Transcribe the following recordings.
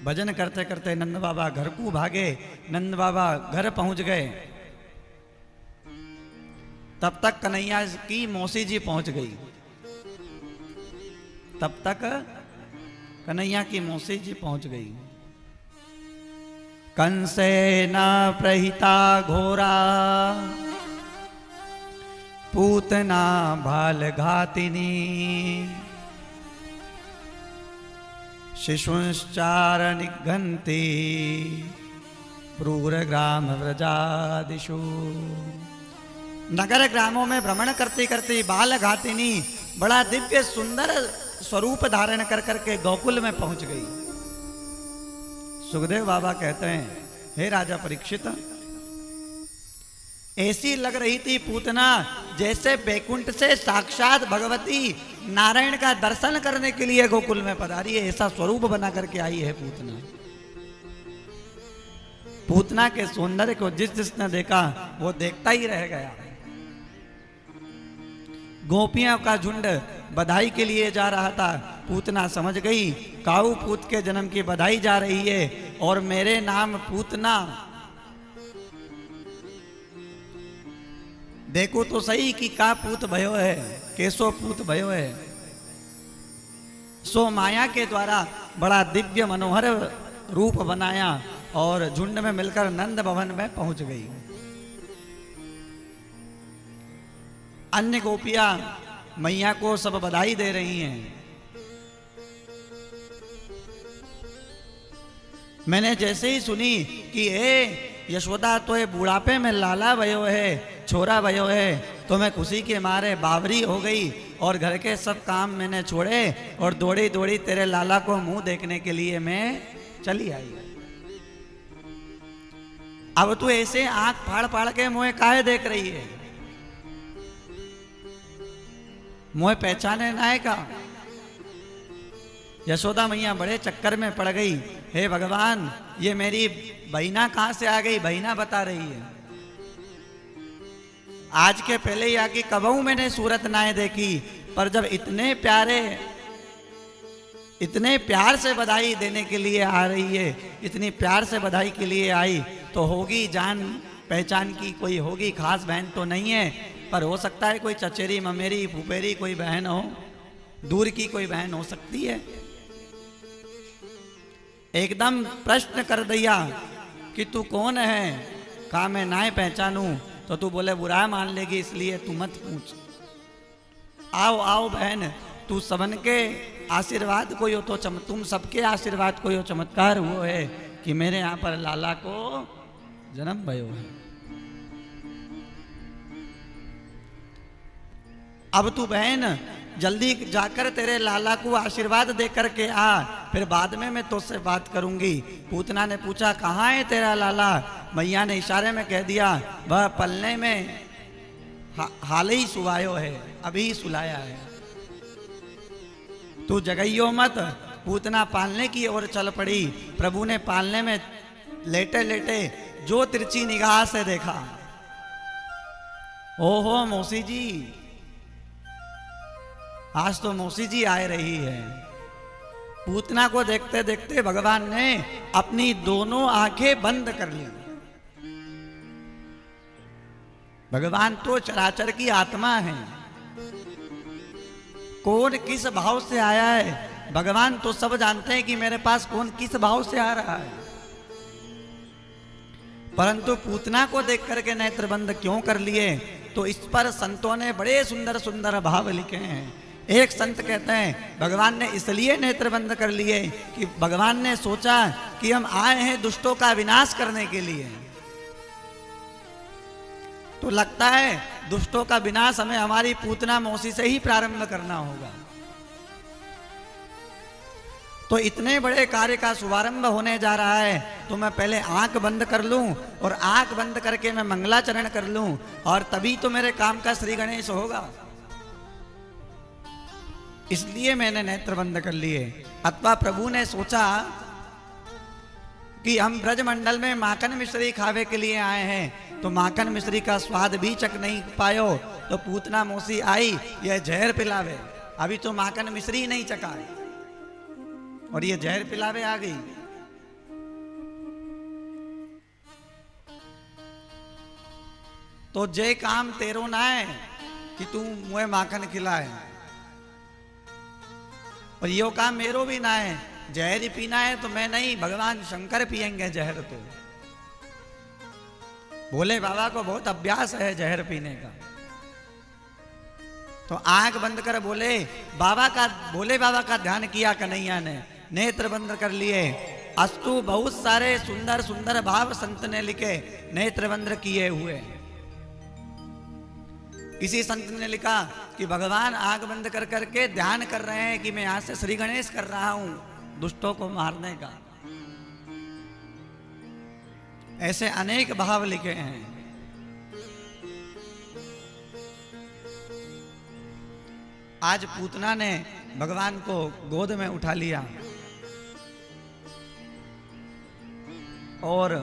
भजन करते करते नंद बाबा घर को भागे। नंद बाबा घर पहुंच गए, तब तक कन्हैया की मौसी जी पहुंच गई। तब तक कन्हैया की मौसी जी पहुंच गई। कंसे न प्रहिता घोरा पूतना भाल घातिनी शिशुश्चार निघंती क्रूर ग्राम व्रजादिषु। नगर ग्रामों में भ्रमण करते करते बाल घातिनी बड़ा दिव्य सुंदर स्वरूप धारण कर करके गोकुल में पहुंच गई। सुखदेव बाबा कहते हैं, हे राजा परीक्षित, ऐसी लग रही थी पूतना जैसे बैकुंठ से साक्षात भगवती नारायण का दर्शन करने के लिए गोकुल में पधारी है। ऐसा स्वरूप बना करके आई है पूतना। पूतना के सौंदर्य को जिस जिसने देखा वो देखता ही रह गया। गोपियों का झुंड बधाई के लिए जा रहा था। पूतना समझ गई काऊ पूत के जन्म की बधाई जा रही है और मेरे नाम पूतना। देखो तो सही कि का पूत भयो है, कैसो पूत भयो है। सो माया के द्वारा बड़ा दिव्य मनोहर रूप बनाया और झुंड में मिलकर नंद भवन में पहुंच गई। अन्य गोपियां मैया को सब बधाई दे रही हैं। मैंने जैसे ही सुनी कि यशोदा तो ये बुढ़ापे में लाला भयो है, छोरा भयो है, तो मैं खुशी के मारे बावरी हो गई और घर के सब काम मैंने छोड़े और दौड़ी दौड़ी तेरे लाला को मुंह देखने के लिए मैं चली आई। अब तू ऐसे आंख फाड़ फाड़ के मुझे काहे देख रही है? मुझे पहचाने ना है का? यशोदा मैया बड़े चक्कर में पड़ गई। हे भगवान, ये मेरी बहिना कहां से आ गई? बहिना बता रही है। आज के पहले ही आके कबहू मैंने सूरत ना देखी, पर जब इतने प्यार से बधाई देने के लिए आ रही है, इतनी प्यार से बधाई के लिए आई, तो होगी जान पहचान की, कोई होगी, खास बहन तो नहीं है, पर हो सकता है कोई चचेरी ममेरी फुफेरी कोई बहन हो, दूर की कोई बहन हो सकती है। एकदम प्रश्न कर दिया कि तू कौन है? कहा मैं ना पहचानूं तो तू बोले बुरा मान लेगी, इसलिए तू मत पूछ। आओ आओ बहन, तू सबन के आशीर्वाद कोई हो तो तुम सबके आशीर्वाद कोई हो चमत्कार हुआ है कि मेरे यहाँ पर लाला को जन्म भयो है। अब तू बहन जल्दी जाकर तेरे लाला को आशीर्वाद दे करके आ, फिर बाद में मैं तुझसे बात करूंगी। पूतना ने पूछा कहाँ है तेरा लाला? मैया ने इशारे में कह दिया वह पलने में हाल ही सुवायो है, अभी सुलाया है। तू जगइयो मत। पूतना पालने की ओर चल पड़ी। प्रभु ने पालने में लेटे लेटे जो तिरछी निगाह से देखा, ओहो मौसी जी, आज तो मौसी जी आ रही है। पूतना को देखते देखते भगवान ने अपनी दोनों आंखें बंद कर ली। भगवान तो चराचर की आत्मा है, कौन किस भाव से आया है भगवान तो सब जानते हैं कि मेरे पास कौन किस भाव से आ रहा है। परंतु पूतना को देख करके नेत्र बंद क्यों कर लिए, तो इस पर संतों ने बड़े सुंदर सुंदर भाव लिखे हैं। एक संत कहते हैं भगवान ने इसलिए नेत्र बंद कर लिए कि भगवान ने सोचा कि हम आए हैं दुष्टों का विनाश करने के लिए, तो लगता है दुष्टों का विनाश हमें हमारी पूतना मौसी से ही प्रारंभ करना होगा। तो इतने बड़े कार्य का शुभारंभ होने जा रहा है, तो मैं पहले आंख बंद कर लूं और आंख बंद करके मैं मंगलाचरण कर लूं, और तभी तो मेरे काम का श्री गणेश होगा। इसलिए मैंने नेत्र बंद कर लिए। अथवा प्रभु ने सोचा कि हम ब्रजमंडल में माखन मिश्री खावे के लिए आए हैं, तो माखन मिश्री का स्वाद भी चख नहीं पायो, तो पूतना मौसी आई यह जहर पिलावे। अभी तो माखन मिश्री नहीं चखा है और ये जहर पिलावे आ गई। तो जे काम तेरो ना है कि तू मुझे माखन खिलाए, और यो काम मेरो भी ना है। जहर ही पीना है तो मैं नहीं, भगवान शंकर पिएंगे जहर। तो भोले बाबा को बहुत अभ्यास है जहर पीने का। तो आंख बंद कर भोले बाबा का ध्यान किया कन्हैया ने, नेत्र बंद कर लिए। अस्तु बहुत सारे सुंदर सुंदर भाव संत ने लिखे, नेत्र बंद किए हुए। किसी संत ने लिखा कि भगवान आंख बंद कर करके ध्यान कर रहे हैं कि मैं यहां से श्री गणेश कर रहा हूं दुष्टों को मारने का। ऐसे अनेक भाव लिखे हैं। आज पूतना ने भगवान को गोद में उठा लिया और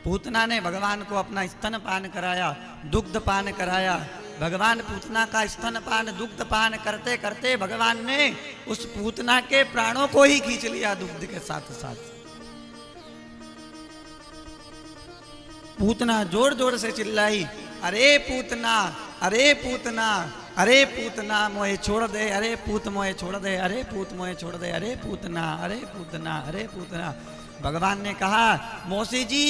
पूतना ने भगवान को अपना स्तन पान कराया, दुग्ध पान कराया। भगवान पूतना का स्तन पान दुग्ध पान करते करते भगवान ने उस पूतना के प्राणों को ही खींच लिया दुग्ध के साथ साथ। पूतना जोर जोर से चिल्लाई, अरे पूतना, अरे पूतना, अरे पूतना मोए छोड़ दे, अरे पूत मोए छोड़ दे, अरे पूत मोए छोड़ दे, अरे पूतना, अरे पूतना, अरे पूतना। भगवान ने कहा, मौसी जी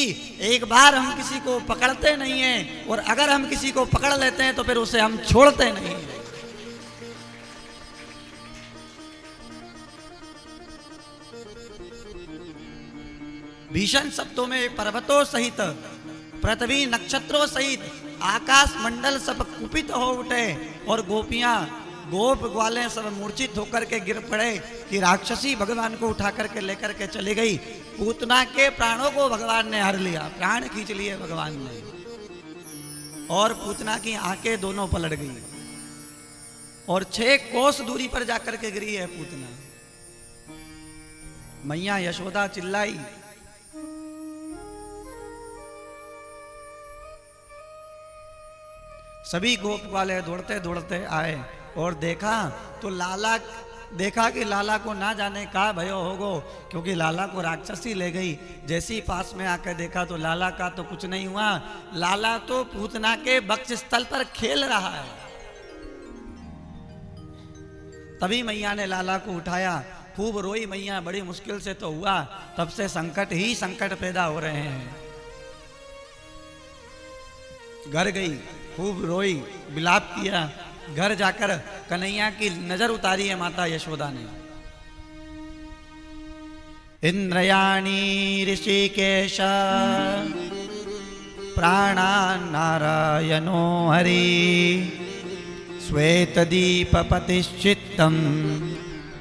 एक बार हम किसी को पकड़ते नहीं हैं, और अगर हम किसी को पकड़ लेते हैं तो फिर उसे हम छोड़ते नहीं हैं। भीषण शब्दों में पर्वतों सहित, पृथ्वी नक्षत्रों सहित, आकाश मंडल सब कुपित हो उठे, और गोपियां गोप ग्वाले सब मूर्छित होकर के गिर पड़े कि राक्षसी भगवान को उठा करके लेकर के चली गई। पूतना के प्राणों को भगवान ने हर लिया, प्राण खींच लिए भगवान ने, और पूतना की आंखें दोनों पलट गई और 6 कोस दूरी पर जाकर के गिरी है पूतना। मैया यशोदा चिल्लाई, सभी गोप वाले दौड़ते दौड़ते आए और देखा तो देखा कि लाला को ना जाने का भयो होगो, क्योंकि लाला को राक्षसी ले गई। जैसे ही पास में आकर देखा तो लाला का तो कुछ नहीं हुआ, लाला तो पूतना के वक्ष स्थल पर खेल रहा है। तभी मैया ने लाला को उठाया, खूब रोई मैया, बड़ी मुश्किल से तो हुआ, तब से संकट ही संकट पैदा हो रहे हैं। घर गई, खूब रोई, विलाप किया। घर जाकर कन्हैया की नजर उतारी है माता यशोदा ने। इंद्रयाणी ऋषिकेश प्राणान् नारायणो हरि श्वेत दीप पतिश्चित्तम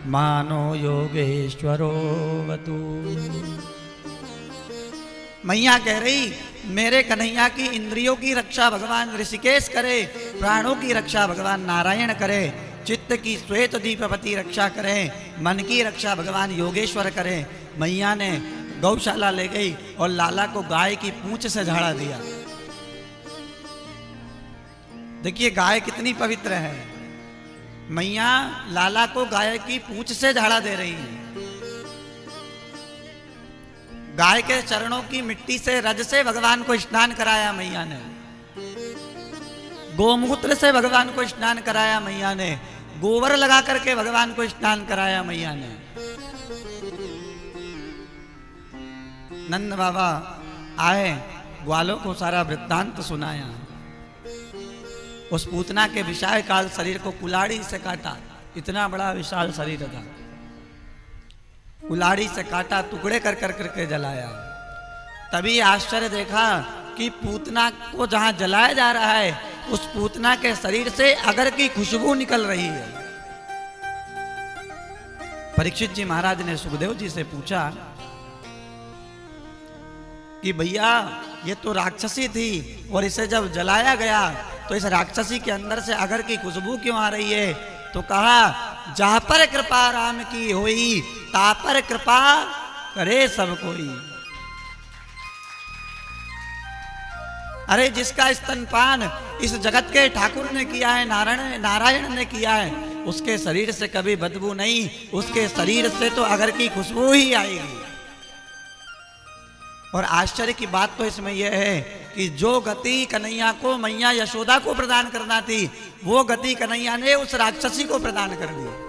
मानो योगेश्वरो वतु। मैया कह रही, मेरे कन्हैया की इंद्रियों की रक्षा भगवान ऋषिकेश करे, प्राणों की रक्षा भगवान नारायण करे, चित्त की श्वेत दीपवती रक्षा करे, मन की रक्षा भगवान योगेश्वर करे। मैया ने गौशाला ले गई और लाला को गाय की पूंछ से झाड़ा दिया। देखिए गाय कितनी पवित्र है। मैया लाला को गाय की पूंछ से झाड़ा दे रही है। गाय के चरणों की मिट्टी से, रज से भगवान को स्नान कराया मैया ने। गोमूत्र से भगवान को स्नान कराया मैया ने। गोबर लगा करके भगवान को स्नान कराया मैया ने। नंद बाबा आए, ग्वालों को सारा वृत्तांत सुनाया। उस पूतना के विशाल काल शरीर को कुल्हाड़ी से काटा, इतना बड़ा विशाल शरीर था। कुल्हाड़ी से काटा, टुकड़े कर कर करके जलाया। तभी आश्चर्य देखा कि पूतना को जहां जलाया जा रहा है, उस पूतना के शरीर से अगर की खुशबू निकल रही है। परीक्षित जी महाराज ने सुखदेव जी से पूछा कि भैया ये तो राक्षसी थी, और इसे जब जलाया गया तो इस राक्षसी के अंदर से अगर की खुशबू क्यों आ रही है? तो कहा, जहां पर कृपा राम की होई, ता पर कृपा करे सब कोई। अरे जिसका स्तनपान इस जगत के ठाकुर ने किया है, नारायण ने किया है, उसके शरीर से कभी बदबू नहीं, उसके शरीर से तो अगर की खुशबू ही आएगी। और आश्चर्य की बात तो इसमें यह है कि जो गति कन्हैया को मैया यशोदा को प्रदान करना थी वो गति कन्हैया ने उस राक्षसी को प्रदान कर दी।